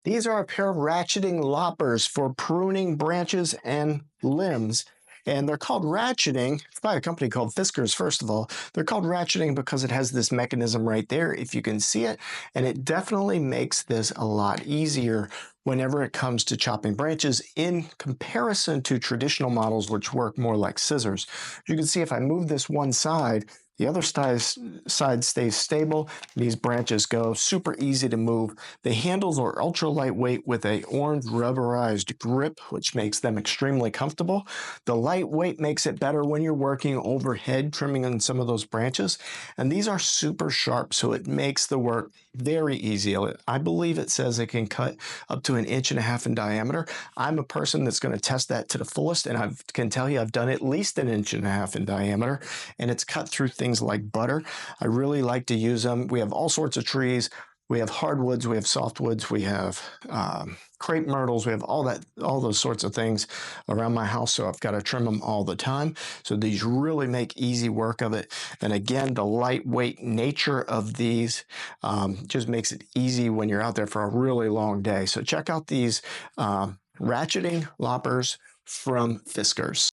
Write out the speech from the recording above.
These are a pair of ratcheting loppers for pruning branches and limbs. And they're called ratcheting. It's by a company called Fiskars, first of all. They're called ratcheting because it has this mechanism right there, if you can see it. And it definitely makes this a lot easier whenever it comes to chopping branches in comparison to traditional models, which work more like scissors. You can see if I move this one side, the other side stays stable. These branches go super easy to move. The handles are ultra lightweight with a orange rubberized grip, which makes them extremely comfortable. The lightweight makes it better when you're working overhead, trimming on some of those branches. And these are super sharp, so it makes the work very easy. I believe it says it can cut up to 1.5 inches in diameter. I'm a person that's going to test that to the fullest, and I can tell you I've done at least 1.5 inches in diameter, and it's cut through things like butter. I really like to use them. We have all sorts of trees. We have hardwoods, we have softwoods, we have crepe myrtles, we have all those sorts of things around my house, so I've got to trim them all the time. So these really make easy work of it. And again, the lightweight nature of these just makes it easy when you're out there for a really long day. So check out these ratcheting loppers from Fiskars.